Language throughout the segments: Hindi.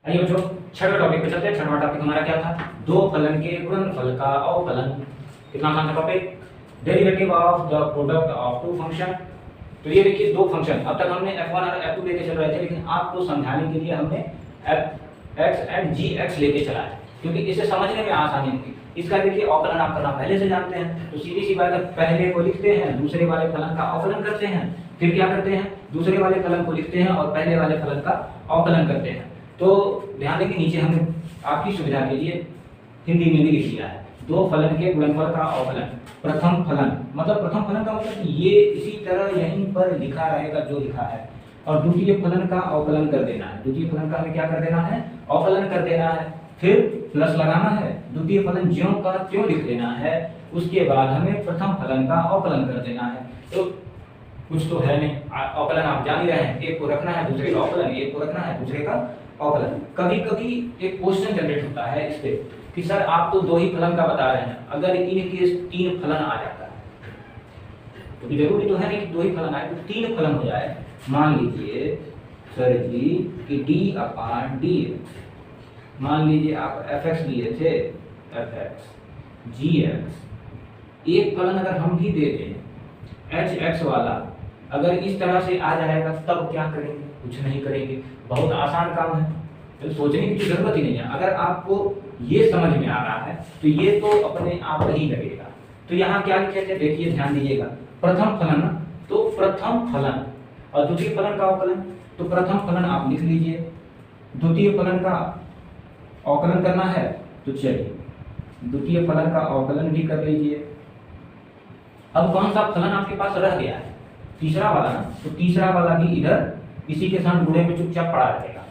आइए बच्चों छठवें टॉपिक पे चलते हैं। छठवां टॉपिक हमारा क्या था? दो फलन के गुणनफल का अवकलन। कितना आसान था topic? Derivative of the product of two function. तो ये देखिए दो फंक्शन, अब तक हमने f1 और f2 लेके चल रहे थे, लेकिन आपको समझाने के लिए हमने fx एंड gx लेके चला है, क्योंकि इसे समझने में आसानी होगी। इसका देखिए अवकलन आप करना पहले से जानते हैं, तो सीधी सी बात है, पहले को लिखते हैं, दूसरे वाले फलन का अवकलन करते हैं, फिर क्या करते हैं, दूसरे वाले फलन को लिखते हैं और पहले वाले फलन का अवकलन करते हैं। तो ध्यान दें कि नीचे हमने आपकी सुविधा के लिए हिंदी में भी लिख दिया है, दो फलन के गुणनफल का अवकलन। प्रथम फलन मतलब प्रथम फलन का मतलब ये इसी तरह यहीं पर लिखा रहेगा जो लिखा है, और द्वितीय फलन का अवकलन कर देना है। द्वितीय फलन का हमें क्या कर देना है? अवकलन कर देना है, फिर प्लस लगाना है, द्वितीय फलन ज्यों का त्यों लिख देना है, उसके बाद हमें प्रथम फलन का अवकलन कर देना है। तो कुछ तो है नहीं, अवकलन आप जान ही रहे हैं, एक को रखना है दूसरे का अवकलन, एक को रखना है दूसरे का अवकलन। कभी कभी एक क्वेश्चन जनरेट होता है इस पे कि सर आप तो दो ही फलन का बता रहे हैं, अगर इनके तीन फलन आ जाता है तो जरूरी तो है नहीं कि दो ही फलन आए, तो तीन फलन हो जाए। मान लीजिए सर जी कि d अपान dx, मान लीजिए आप fx लिए थे, fx gx, एक फलन अगर हम भी दे दें hx वाला, अगर इस तरह से आ जाएगा तब क्या करेंगे? कुछ नहीं करेंगे, बहुत आसान काम है, तो सोचने की जरूरत ही नहीं है। अगर आपको ये समझ में आ रहा है तो ये तो अपने आप ही लगेगा। तो यहाँ क्या लिखे थे देखिए, ध्यान दीजिएगा, प्रथम फलन, तो प्रथम फलन और द्वितीय फलन का अवकलन। तो प्रथम फलन आप लिख लीजिए, द्वितीय फलन का अवकलन करना है तो चलिए द्वितीय फलन का अवकलन भी कर लीजिए। अब कौन सा फलन आपके पास रह गया है? तीसरा वाला ना, तो तीसरा वाला भी इधर इसी के साथ गुणे में चुपचाप पड़ा रहेगा।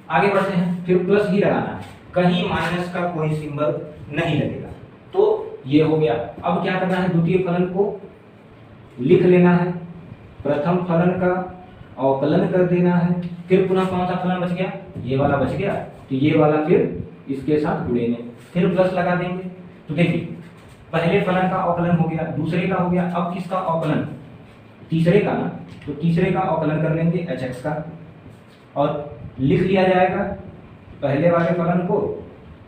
आगे बढ़ते हैं, फिर प्लस ही लगाना है, कहीं माइनस का कोई सिंबल नहीं लगेगा। तो ये हो गया। अब क्या करना है? द्वितीय फलन को लिख लेना है, प्रथम फलन का अवकलन कर देना है, फिर पुनः कौन सा फलन बच गया? ये वाला बच गया, तो ये वाला फिर इसके साथ गुणे में, फिर प्लस लगा देंगे। तो देखिए पहले फलन का अवकलन हो गया, दूसरे का हो गया, अब किसका अवकलन? तीसरे का ना, तो तीसरे का अवकलन कर लेंगे hx का, और लिख लिया जाएगा पहले वाले फलन को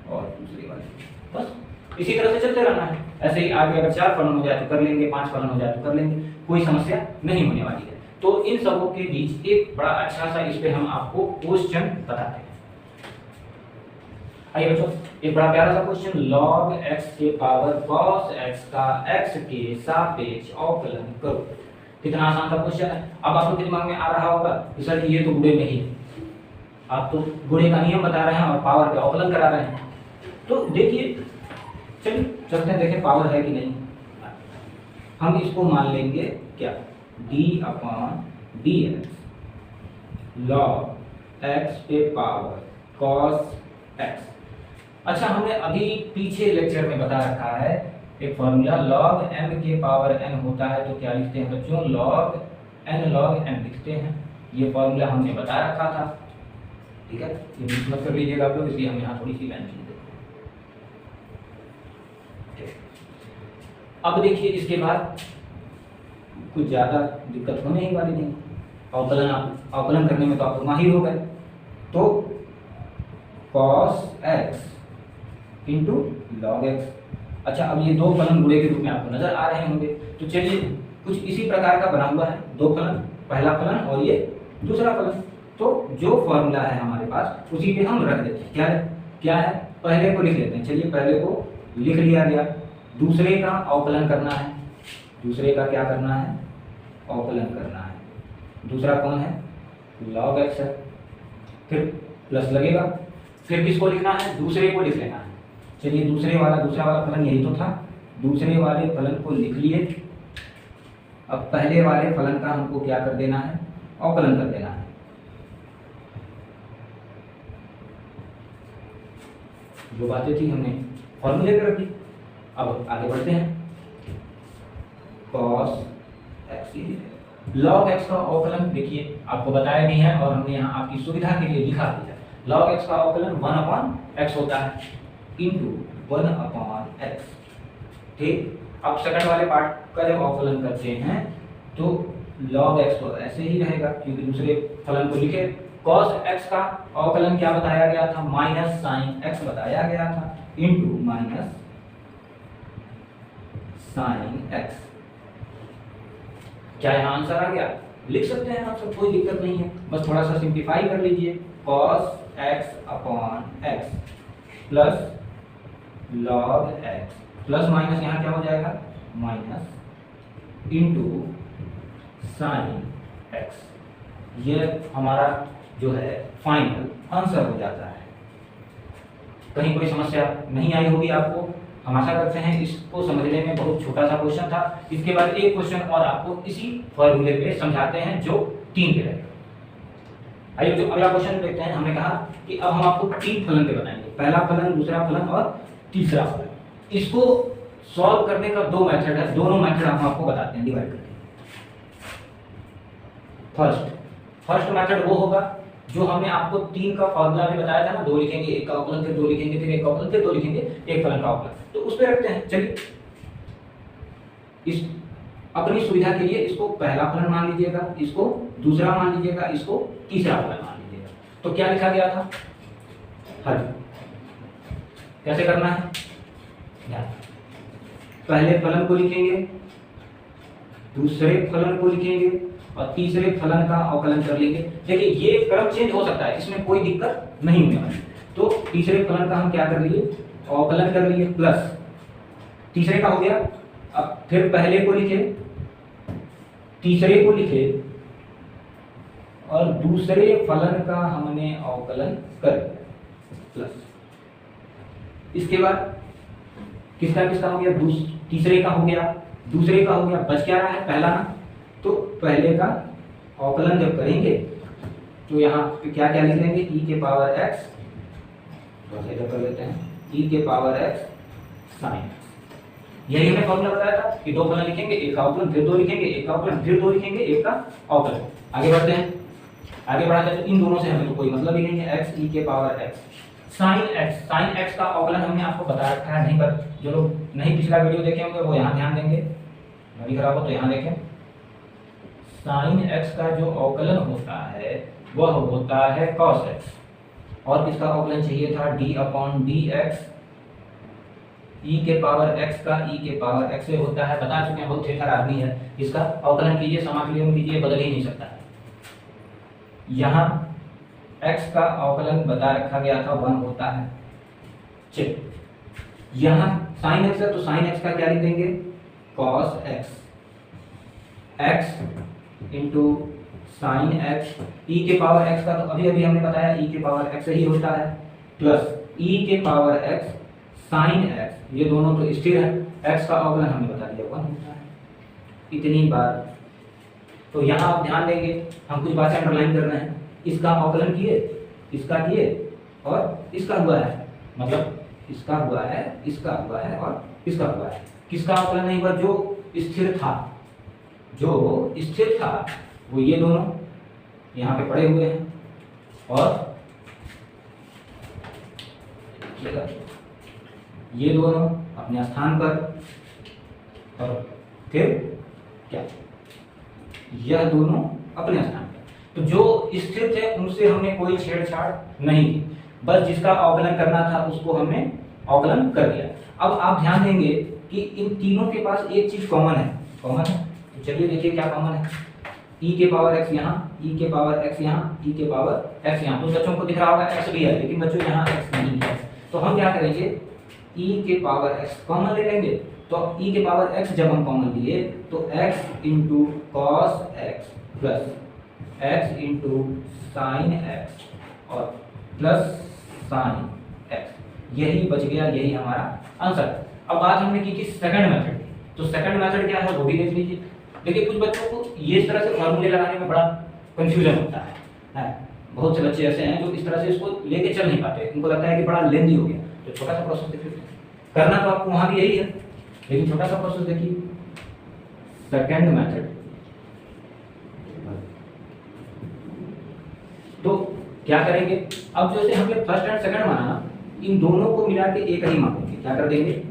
और दूसरे वाले, बस इसी तरह से चलते रहना है। ऐसे ही आगे अगर 4 फलन हो जाए तो कर लेंगे, 5 फलन हो जाए तो कर लेंगे, कोई समस्या नहीं होने वाली है। तो इन सबों के बीच एक बड़ा अच्छा सा इस पे हम आपको क्वेश्चन बताते हैं। आइए बच्चों, एक बड़ा प्यारा सा क्वेश्चन, log x के पावर cos x का x के सापेक्ष अवकलन करो। कितना आसान सा क्वेश्चन है। अब आपके दिमाग में आ रहा होगा कि सर ये तो गुणे में ही, आप तो गुणे का नियम बता रहे हैं और पावर का अवकलन करा रहे हैं। तो देखिए चलिए चलते हैं, देखें पावर है कि नहीं। हम इसको मान लेंगे क्या? d अपान dx log x पे पावर cos x। अच्छा, हमने अभी पीछे लेक्चर में बता रखा है एक फॉर्मूला, log m के पावर n होता है तो क्या लिखते हैं बच्चों? log n log m लिखते हैं। ये फॉर्मूला हमने बता रखा था, ठीक है, ये मिस मत कर लीजिएगा आप लोग, इसलिए हम यहाँ थोड़ी सी लाइन लिख देते हैं। अब देखिए इसके बाद कुछ ज़्यादा दिक्कत होने ही वाली नहीं, अवकलन करने में तो आप माहिर हो गए। तो cos x into log x। अच्छा, अब ये दो फलन गुणे के रूप में आपको नजर आ रहे होंगे, तो चलिए कुछ इसी प्रकार का बना हुआ है, दो फलन, पहला फलन और ये दूसरा फलन। तो जो फॉर्मूला है हमारे पास उसी पे हम रख देते हैं। क्या है? पहले को लिख लेते हैं। चलिए पहले को लिख लिया गया, दूसरे का अवकलन करना है, दूसरे का क्या करना है? अवकलन करना है। दूसरा कौन है? log x है, फिर प्लस लगेगा, फिर किसको लिखना है? दूसरे को लिख लेना है। चलिए दूसरा वाला फलन यही तो था, दूसरे वाले फलन को लिख लिए। अब पहले वाले फलन का हमको क्या कर देना है? अवकलन कर देना है। जो बातें थी हमने फॉर्मूले पे रखी। अब आगे बढ़ते हैं, cos x log x का अवकलन देखिए आपको बताया नहीं है और हमने यहाँ आपकी सुविधा के लिए लिखा दिया। log x का अवकलन 1 अपान x होता है इंटू 1 अपान x, ठीक। अब सेकंड वाले पार्ट का जब अवकलन करते हैं तो log x तो ऐसे ही रहेगा, क्योंकि दूसरे फलन को लिखे cos x का अवकलन क्या बताया गया था, माइनस साइन x बताया गया था, इंटू माइनस साइन x। क्या यहाँ आंसर आ गया? लिख सकते हैं आप सब, कोई दिक्कत नहीं है, बस थोड़ा सा सिंप्लीफाई कर लीजिए। cos x upon x plus log x plus minus यहाँ क्या हो जाएगा, माइनस इंटू साइन x। ये हमारा जो है फाइनल आंसर हो जाता है। कहीं कोई समस्या नहीं आई होगी आपको, हम आशा करते हैं। इसको समझने में बहुत छोटा सा क्वेश्चन था। इसके बाद एक क्वेश्चन और आपको इसी फॉर्मूले पे समझाते हैं जो 3 के रहेगा। आइए जो अगला क्वेश्चन देखते हैं। हमने कहा कि अब हम आपको 3 फलन पे बताएंगे, पहला फलन, दूसरा फलन और तीसरा फलन। इसको सॉल्व करने का 2 मेथड है, दोनों मेथड हम आपको बताते हैं डिवाइड करके। फर्स्ट मेथड वो होगा जो हमने आपको 3 का फॉर्मूला में बताया था ना, 2 लिखेंगे, एक का अवकलन, फिर 2 लिखेंगे, फिर एक का अवकलन, फिर 2 लिखेंगे, एक फलन का अवकलन। तो उस पे रखते हैं। चलिए इस अपनी सुविधा के लिए इसको पहला फलन मान लीजिएगा, इसको दूसरा मान लीजिएगा, इसको तीसरा फलन मान लीजिएगा। तो क्या लिखा गया था, हल कैसे करना है, पहले फलन को लिखेंगे, दूसरे फलन को लिखेंगे और तीसरे फलन का अवकलन कर लेंगे। देखिए ये क्रम चेंज हो सकता है, इसमें कोई दिक्कत नहीं होने वाली। तो तीसरे फलन का हम क्या कर लिए, अवकलन कर लिए, प्लस तीसरे का हो गया। अब फिर पहले को लिखे, तीसरे को लिखे और दूसरे फलन का हमने अवकलन कर लिया, प्लस इसके बाद किसका किसका हो गया, तीसरे का हो गया, दूसरे का हो गया, बच क्या रहा है, पहला ना। तो पहले का अवकलन जब करेंगे तो यहाँ पे क्या क्या लिख लेंगे, e के पावर x, कर लेते हैं, e के पावर x साइन। यही हमने फॉर्मूला बताया था कि 2 फलन लिखेंगे, एक का अवकलन, फिर 2 लिखेंगे, एक का अवकलन, फिर 2 लिखेंगे, एक का अवकलन। आगे बढ़ते हैं, आगे बढ़ाते हैं तो इन दोनों से हमें तो कोई मतलब ही नहीं है। x e के पावर x साइन x का अवकलन हमने आपको बता रखा है। नहीं पर जो लोग नहीं पिछला वीडियो देखे होंगे वो यहाँ ध्यान देंगे, नहीं खराब हो तो यहाँ देखें। साइन x का जो अवकलन होता है वह होता है cos x, और किसका अवकलन चाहिए था, d अपॉन dx, e के पावर x का e के पावर x से होता है। बता चुके हैं, बहुत ठेठर आदमी है, इसका अवकलन कीजिए, समाकलन कीजिए, बदल ही नहीं सकता है। यहाँ x का अवकलन बता रखा गया था 1 होता है। चलिए यहाँ साइन x है तो साइन x का क्या लिख देंगे, cos x, x into sine x, e के पावर x का तो अभी अभी हमने बताया e के पावर x ही होता है, प्लस e के पावर x साइन x, ये दोनों तो स्थिर है, x का अवकलन हमने बता दिया 1 होता है। इतनी बार तो यहाँ आप ध्यान देंगे, हम कुछ बातें अंडरलाइन कर रहे हैं। इसका अवकलन किए, इसका किए और इसका हुआ है, मतलब इसका हुआ है, इसका हुआ है और इसका हुआ है। किसका अवकलन नहीं हुआ, जो स्थिर था, जो स्थिर था वो ये दोनों यहाँ पे पड़े हुए हैं, और ये दोनों अपने स्थान पर, और फिर क्या, यह दोनों अपने स्थान पर। तो जो स्थिर थे उनसे हमने कोई छेड़छाड़ नहीं की, बस जिसका अवकलन करना था उसको हमने अवकलन कर दिया। अब आप ध्यान देंगे कि इन तीनों के पास एक चीज कॉमन है, तो चलिए देखिए क्या कॉमन है, e के पावर x यहाँ, e के पावर x यहाँ, e के पावर x यहाँ। तो बच्चों को दिख रहा होगा x भी है, लेकिन बच्चों यहाँ x नहीं है। तो हम क्या करेंगे, e के पावर x कॉमन ले लेंगे। तो e के पावर x जब हम कॉमन लिए तो x into cos x plus x into sine x और प्लस साइन x, यही बच गया, यही हमारा आंसर। अब बात हमने की सेकंड मेथड की, तो सेकंड मेथड क्या है वो भी देख लीजिए। देखिए कुछ बच्चों को ये इस तरह से फॉर्मूले लगाने में बड़ा कंफ्यूजन होता है। बहुत से बच्चे ऐसे हैं जो इस तरह से इसको लेके चल नहीं पाते, उनको लगता है कि बड़ा लेंदी हो गया। तो छोटा सा प्रोसेस देखिए, करना तो आपको वहाँ भी यही है, लेकिन छोटा सा प्रोसेस देखिए, सेकंड मेथड। तो क्या करेंगे, अब जैसे हमने फर्स्ट एंड सेकंड माना ना, इन दोनों को मिला के एक ही मानेंगे। क्या कर देंगे,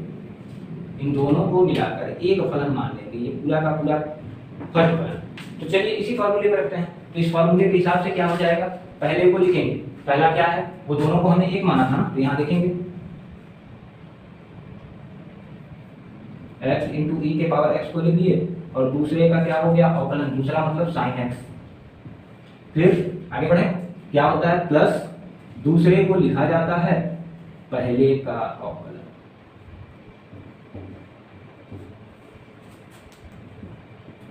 इन दोनों को मिलाकर एक फलन मान लेंगे, ये पूरा का पूरा फर्स्ट फलन। तो चलिए इसी फॉर्मूले पर रखते हैं। तो इस फॉर्मूले के हिसाब से क्या हो जाएगा, पहले को लिखेंगे, पहला क्या है, वो दोनों को हमने एक माना था ना, तो यहाँ देखेंगे x इंटू ई के पावर x को लिख दिए, और दूसरे का क्या हो गया, अवकलन, दूसरा मतलब sin x। फिर आगे बढ़े, क्या होता है, प्लस दूसरे को लिखा जाता है पहले का अवकलन,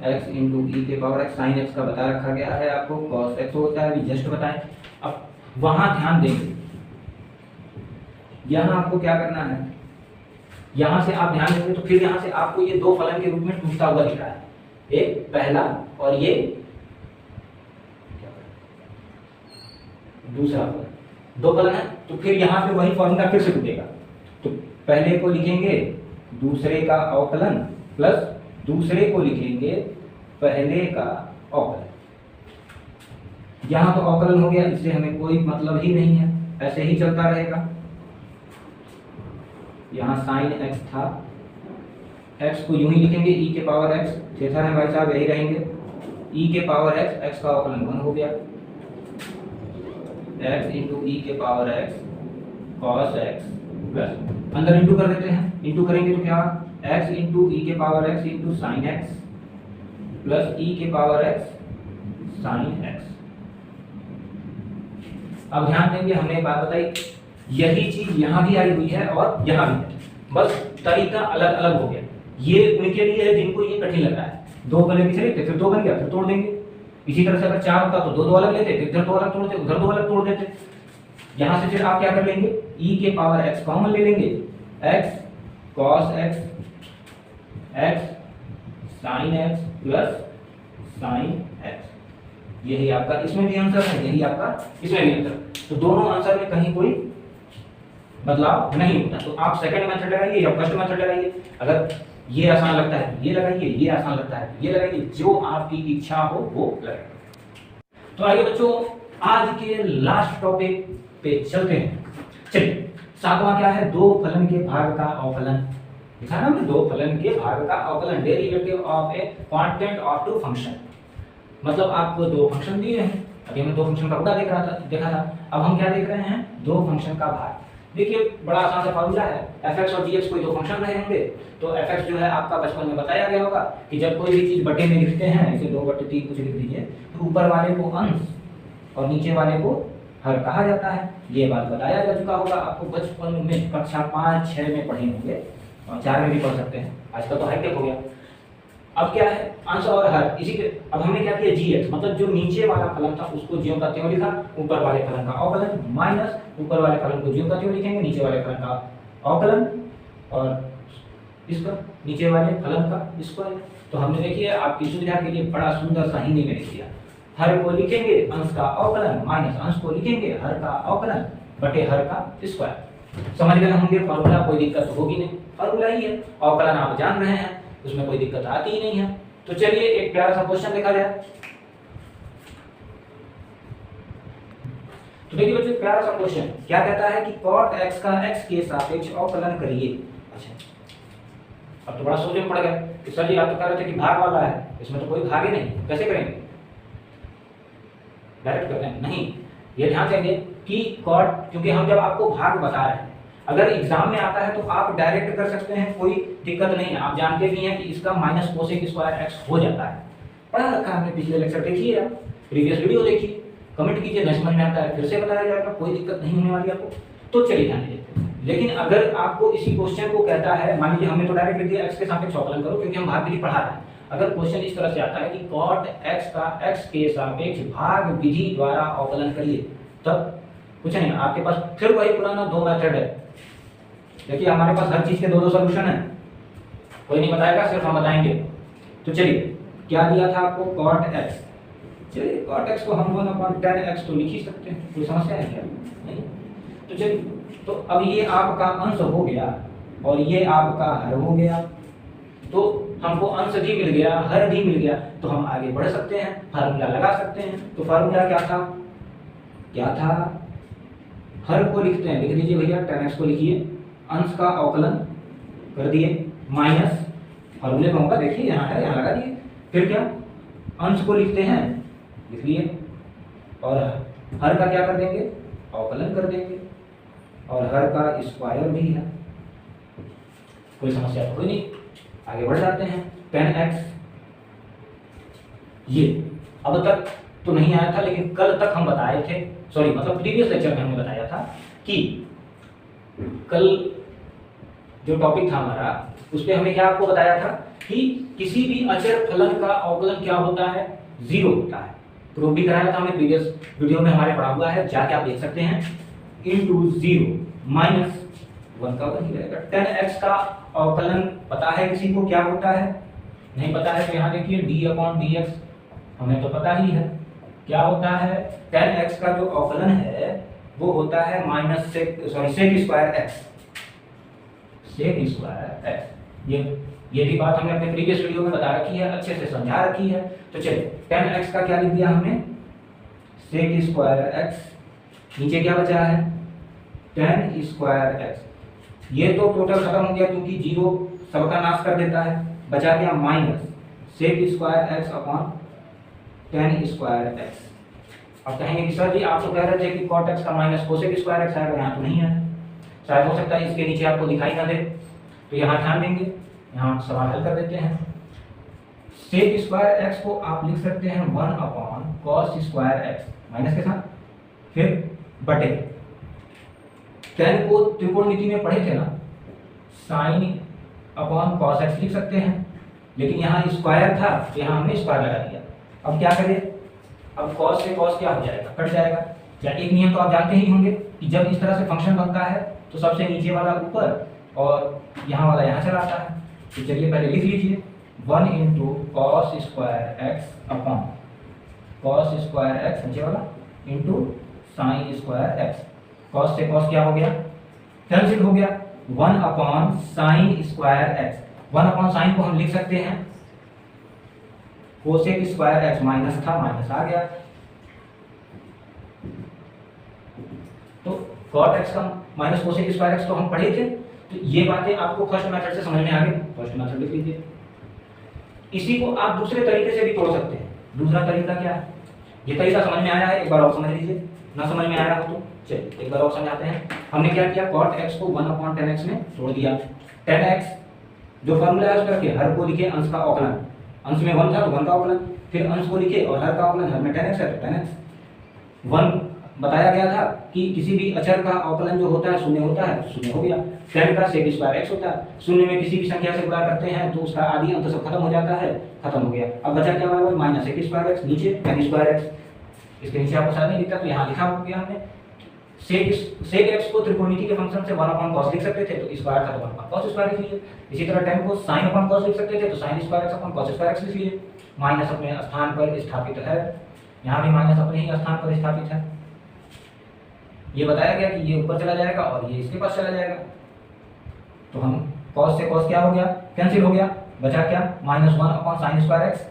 x इंटू ई के पावर x sin x का बता रखा गया है आपको, cos x होता है, अभी जस्ट बताएं। अब वहां ध्यान देंगे, यहां आपको क्या करना है, यहां से आप ध्यान देंगे तो फिर यहां से आपको ये दो फलन के रूप में टूटता हुआ दिख रहा है, एक पहला और ये दूसरा फलन, दो फलन है, तो फिर यहां पे वही फॉर्मूला फिर से टूटेगा। तो पहले को लिखेंगे दूसरे का अवकलन प्लस दूसरे को लिखेंगे पहले का अवकलन। यहां तो अवकलन हो गया, इससे हमें कोई मतलब ही नहीं है, ऐसे ही चलता रहेगा। यहाँ sin x था, x को यूं ही लिखेंगे e के पावर x, थेटा है भाई साहब, यही रहेंगे, e के पावर x, x का अवकलन 1 हो गया, x इंटू ई के power x cos x plus अंदर इंटू कर देते हैं, इंटू करेंगे तो क्या, x इंटू ई के power x into sine x plus e के पावर x साइन x। अब ध्यान देंगे, हमने एक बात बताई, यही चीज यहाँ भी आई हुई है और यहाँ भी है, बस तरीका अलग अलग हो गया। ये उनके लिए है जिनको ये कठिन लग रहा है, दो पहले पीछे लेते, फिर दो बन गया, फिर तोड़ देंगे। इसी तरह से अगर 4 होता तो दो दो अलग लेते, फिर इधर दो अलग तोड़ते, उधर दो अलग तोड़ देते। यहाँ से फिर आप क्या कर लेंगे, e के पावर x कॉमन ले लेंगे, x cos x x sin x plus sin x, यही आपका इसमें भी आंसर है, यही आपका इसमें भी आंसर। तो दोनों आंसर में कहीं कोई बदलाव नहीं होता। तो आप सेकंड मेथड लगाइए या फर्स्ट मेथड लगाइए, अगर ये आसान लगता है ये लगाइए, ये आसान लगता है ये लगाइए, जो आपकी इच्छा हो वो लगाइए। तो आइए बच्चों, आज के लास्ट टॉपिक पे चलते हैं। चलिए, सातवां क्या है, दो फलन के भाग का अवकलन। लिखा ना, दो फलन के भाग का अवकलन, derivative of a quotient of two function. मतलब आपको दो फंक्शन दिए हैं, अभी हमने दो फंक्शन का पूरा देखा था। अब हम क्या देख रहे हैं, दो फंक्शन का भाग। देखिए, बड़ा आसान सा फॉर्मूला है, fx और gx कोई दो फंक्शन रहे होंगे, तो fx जो है आपका बचपन में बताया गया होगा कि जब कोई भी चीज बटे में लिखते हैं, इसे 2/3 कुछ लिख दीजिए, तो ऊपर वाले को अंश और नीचे वाले को हर कहा जाता है। ये बात बताया जा चुका होगा आपको बचपन में, कक्षा 5-6 में पढ़े होंगे, और 4 में भी पढ़ सकते हैं, आजकल तो हाईटेक हो गया। अब क्या है, अंश और हर, इसी के अब हमने क्या किया, gx मतलब जो नीचे वाला फलन था उसको ज्यों का त्यों लिखा, ऊपर वाले फलन का अवकलन, माइनस ऊपर वाले फलन को ज्यों का त्यों लिखेंगे, नीचे वाले फलन का अवकलन और इसका नीचे वाले फलन का स्क्वायर। तो हमने देखिए आपकी सुविधा के लिए बड़ा सुंदर सा हिंदी में लिख दिया, हर को लिखेंगे अंश का अवकलन, माइनस अंश को लिखेंगे हर का अवकलन बटे हर का स्क्वायर। समझ गए होंगे फॉर्मूला, कोई दिक्कत होगी नहीं, फॉर्मूला ही है, अवकलन आप जान रहे हैं, उसमें कोई दिक्कत आती ही नहीं है। तो चलिए एक प्यारा सा क्वेश्चन देखा जाए। तो देखिए बच्चों, प्यारा सा क्वेश्चन क्या कहता है कि cot x का x के सापेक्ष अवकलन करिए। अच्छा, अब तो बड़ा सोचने पड़ गया कि सर जी आप तो कह रहे थे कि भाग वाला है, इसमें तो कोई भाग ही नहीं, कैसे करेंगे, डायरेक्ट करते हैं? नहीं, ये ध्यान देंगे कि cot, क्योंकि हम जब आपको भाग बता रहे हैं, अगर एग्जाम में आता है तो आप डायरेक्ट कर सकते हैं, कोई दिक्कत नहीं है। आप जानते भी हैं कि इसका माइनस कोसेक स्क्वायर x हो जाता है, पढ़ा रखा है हमने, पिछले लेक्चर देखिए, आप प्रीवियस वीडियो देखिए, कमेंट कीजिए, नहीं समझ में आता है फिर से बताया जाएगा, कोई दिक्कत नहीं होने वाली आपको। तो चलिए ध्यान दीजिए, लेकिन अगर आपको इसी क्वेश्चन को कहता है, मान लीजिए हमने तो डायरेक्ट लिख दिया x के सापेक्ष अवकलन करो, क्योंकि हम भाग विधि पढ़ा रहे हैं। अगर क्वेश्चन इस तरह से आता है कि cot x का x के सापेक्ष भाग विधि द्वारा अवकलन करिए, तब कुछ नहीं, आपके पास फिर वही पुराना दो मेथड है। देखिए हमारे पास हर चीज के दो सॉल्यूशन है, कोई नहीं बताएगा, सिर्फ हम बताएंगे। तो चलिए, क्या दिया था आपको, cot x, चलिए cot x को हम 1/10x तो लिख ही सकते हैं, कोई समस्या है क्या, नहीं। तो चलिए, तो अब ये आपका अंश हो गया और ये आपका हर हो गया, तो हमको अंश भी मिल गया, हर भी मिल गया, तो हम आगे बढ़ सकते हैं, फार्मूला लगा सकते हैं। तो फार्मूला क्या था, हर को लिखते हैं, लिख दीजिए भैया, 10x को लिखिए, अंश का अवकलन कर दिए, माइनस फॉर्मूले में होगा, देखिए यहाँ है, यहाँ लगा दिए। फिर क्या, अंश को लिखते हैं, लिख लिए, और हर का क्या कर देंगे, अवकलन कर देंगे, और हर का स्क्वायर भी है, कोई समस्या तो कोई नहीं। आगे बढ़ जाते हैं। 10x, ये अब तक तो नहीं आया था, लेकिन कल तक हम बताए थे, सॉरी मतलब प्रीवियस लेक्चर में हमने बताया था कि कल जो टॉपिक था हमारा, उस पर हमने क्या आपको बताया था कि किसी भी अचर फलन का अवकलन क्या होता है, जीरो होता है। प्रूव भी कराया था हमने, प्रीवियस वीडियो में हमारे पढ़ा हुआ है, जाके आप देख सकते हैं। इनटू जीरो माइनस 1 का 1 ही रहेगा। 10x का अवकलन पता है किसी को क्या होता है? नहीं पता है तो यहाँ देखिए d/dx हमें तो पता ही है क्या होता है। 10x का जो अवकलन है वो होता है minus sec square x, sec square x। ये भी बात हमने अपने प्रीवियस वीडियो में बता रखी है, अच्छे से समझा रखी है। तो चलिए 10x का क्या लिख दिया हमने, सेक स्क्वायर x, नीचे क्या बचा है 10 स्क्वायर x। ये तो टोटल खत्म हो गया क्योंकि जीरो सबका नाश कर देता है, बचा गया minus sec square x upon 10 square x। अब कहेंगे कि सर जी आप तो कह रहे थे कि cot x का माइनस कोसेक स्क्वायर x आएगा, यहाँ तो नहीं है, शायद हो सकता है इसके नीचे आपको दिखाई ना दे, तो यहाँ ध्यान देंगे, यहाँ सवाल हल कर देते हैं। सेक स्क्वायर x को आप लिख सकते हैं 1 upon cos square x minus के साथ, फिर बटे 10 को त्रिकोणमिति में पढ़े थे ना, साइन अपॉन कॉस x लिख सकते हैं, लेकिन यहाँ स्क्वायर था तो यहाँ हमने स्क्वायर लगा दिया। अब क्या करें, अब कॉस से कॉस क्या हो जाएगा, कट जाएगा। या एक नियम तो आप जानते ही होंगे कि जब इस तरह से फंक्शन बनता है तो सबसे नीचे वाला ऊपर और यहाँ वाला यहाँ चला आता है। तो चलिए पहले लिख लीजिए 1 into cos square x upon cos square x नीचे वाला into sine square x. Cos से कॉस क्या हो गया, कैंसिल हो गया। 1 upon sine square x, 1 upon sine को हम लिख सकते हैं कोसेक स्क्वायर एक्स, माइनस था माइनस आ गया, तो कॉट एक्स का माइनस कोसेक स्क्वायर एक्स तो हम पढ़े थे। तो ये बातें आपको फर्स्ट मेथड से समझ में आ गई, फर्स्ट मेथड लिख लीजिए। इसी को आप दूसरे तरीके से भी तोड़ सकते हैं। दूसरा तरीका क्या है, ये तरीका समझ में आया है, एक बार और समझ लीजिए, ना समझ में आया हो तो चलिए एक बार और समझाते हैं। हमने क्या किया, कॉट एक्स को 1 अपॉन 10x में तोड़ दिया। 10x जो फॉर्मूला है उसका रखिए, हर को लिखे अंश का अवकलन, अंश में 1 था तो 1 का अवकलन, फिर अंश को लिखे और हर का अवकलन, हर में 10x है तो 10x। 1 बताया गया था कि किसी भी अचर का अवकलन जो होता है शून्य होता है, तो शून्य हो गया। 10 का सेक स्क्वायर x होता है, शून्य में किसी भी संख्या से गुणा करते हैं तो उसका आदि अंत सब खत्म हो जाता है, खत्म हो गया। अब बचा क्या हमारे पास, माइनस सेक स्क्वायर x, नीचे 10 स्क्वायर x। इसके नीचे आपको शायद नहीं दिखता तो यहाँ लिखा हो गया हमने। सेक x को त्रिकोणमिति के फंक्शन से 1 अपॉन cos लिख सकते थे तो स्क्वायर था तो 1 अपॉन cos स्क्वायर लिख लीजिए। इसी तरह 10 को sin अपॉन cos लिख सकते थे तो sin square x upon cos square x लिख लीजिए। माइनस अपने स्थान पर स्थापित है, यहाँ भी माइनस अपने ही स्थान पर स्थापित है। ये बताया गया कि ये ऊपर चला जाएगा और ये इसके पास चला जाएगा, तो हम cos से cos क्या हो गया, कैंसिल हो गया, बचा क्या -1 अपॉन sin स्क्वायर x।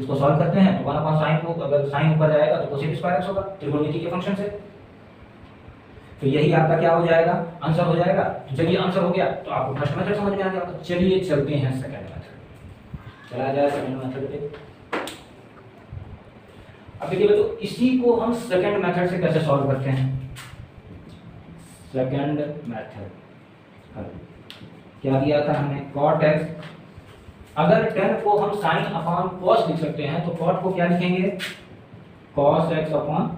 इसको सॉल्व करते हैं तो 1 अपॉन sin को, अगर sin ऊपर जाएगा तो cosec स्क्वायर x होगा त्रिकोणमिति के फंक्शन से। तो यही आपका क्या हो जाएगा, आंसर हो जाएगा। तो चलिए आंसर हो गया तो आपको फर्स्ट मेथड समझ में आ गया। तो चलिए चलते हैं सेकंड मेथड, चला जाए सेकंड मेथड पे। अब देखिए तो इसी को हम सेकंड मेथड से कैसे सॉल्व करते हैं। सेकंड मेथड क्या दिया था हमने, cot x, अगर 10 को हम sin अपॉन cos लिख सकते हैं तो cot को क्या लिखेंगे, cos x अपॉन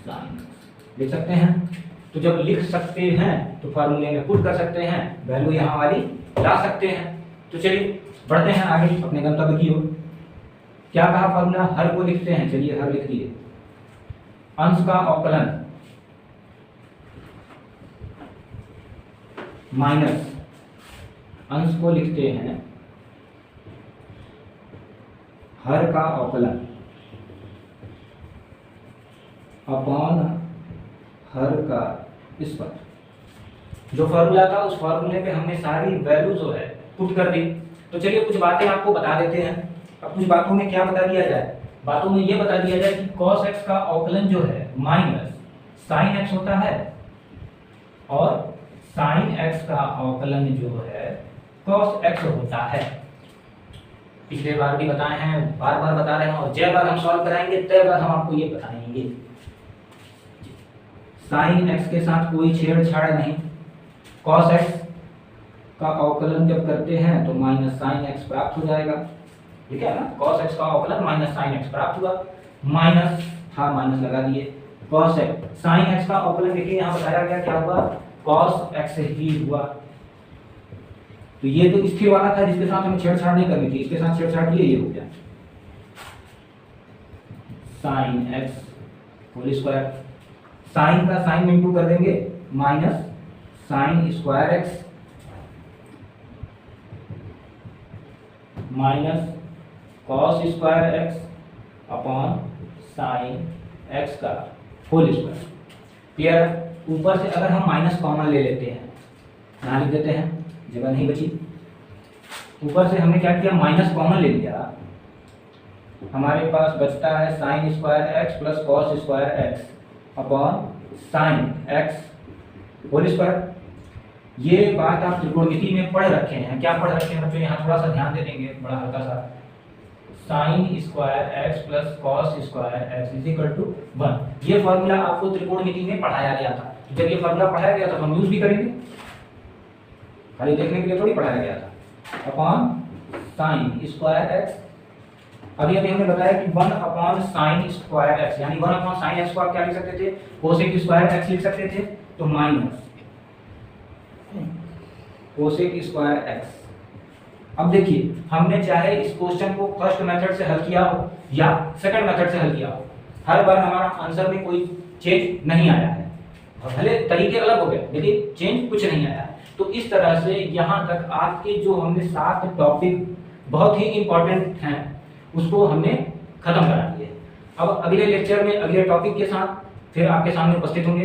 sin लिख सकते हैं। तो जब लिख सकते हैं तो फार्मूले में पुट कर सकते हैं, वैल्यू यहाँ वाली ला सकते हैं। तो चलिए बढ़ते हैं आगे अपने गंतव्य की ओर। क्या कहा फार्मूला, हर को लिखते हैं, चलिए हर लिख दिए। अंश का अवकलन माइनस अंश को लिखते हैं हर का अवकलन अपॉन हर का स्क्वायर। जो फॉर्मूला था उस फॉर्मूले पे हमने सारी वैल्यू जो है पुट कर दी। तो चलिए कुछ बातें आपको बता देते हैं। अब कुछ बातों में क्या बता दिया जाए, बातों में ये बता दिया जाए कि cos x का अवकलन जो है माइनस sin x होता है और sin x का अवकलन जो है cos x होता है। पिछले बार भी बताए हैं, बार बार बता रहे हैं, और जय बार हम सॉल्व कराएंगे तय बार हम आपको ये बताएंगे। साइन एक्स के साथ कोई छेड़छाड़ नहीं, कॉस एक्स का अवकलन जब करते हैं तो माइनस साइन एक्स प्राप्त हो जाएगा, ठीक है ना। कॉस एक्स का अवकलन माइनस साइन एक्स प्राप्त हुआ, माइनस, हाँ माइनस लगा दिए, कॉस एक्स साइन एक्स का अवकलन देखिए यहाँ बताया गया क्या हुआ, कॉस एक्स ही हुआ। तो ये तो स्थिर वाला था जिसके साथ हमें छेड़छाड़ नहीं करनी थी, इसके साथ छेड़छाड़ किए, ये हो गया sine x whole square, sine का साइन में इंटू कर देंगे, minus sine square x minus cos square x upon sine x का होल स्क्वायर। क्लियर। ऊपर से अगर हम माइनस कॉमन ले लेते हैं, यहाँ लिख देते हैं, जगह नहीं बची, ऊपर से हमने क्या किया, माइनस कॉमन ले लिया, हमारे पास बचता है sine square x plus cos square x upon sine x whole square. ये बात आप त्रिकोणमिति में पढ़ रखे हैं, क्या पढ़ रखे हैं बच्चों, यहाँ थोड़ा सा ध्यान दे देंगे, बड़ा हल्का सा, sine square x plus cos square x is equal to 1। ये फॉर्मूला आपको त्रिकोणमिति में पढ़ाया गया था, जब ये फॉर्मूला पढ़ाया गया था तो हम यूज भी करेंगे, खाली देखने के लिए थोड़ी पढ़ाया गया था। अपॉन साइन स्क्वायर एक्स, अभी अभी हमने बताया कि 1 अपॉन साइन स्क्वायर एक्स, यानी 1 अपॉन साइन एक्स को आप क्या लिख सकते थे, कोसेक स्क्वायर एक्स लिख सकते थे, तो माइनस कोसेक स्क्वायर एक्स। अब देखिए हमने चाहे इस क्वेश्चन को फर्स्ट मेथड से हल किया हो या सेकंड मेथड से हल किया हो, हर बार हमारा आंसर में कोई चेंज नहीं आया है, और भले तरीके अलग हो गए लेकिन चेंज कुछ नहीं आया है। तो इस तरह से यहाँ तक आपके जो हमने 7 टॉपिक बहुत ही इंपॉर्टेंट हैं उसको हमने खत्म करा दिए। अब अगले लेक्चर में अगले टॉपिक के साथ फिर आपके सामने उपस्थित होंगे।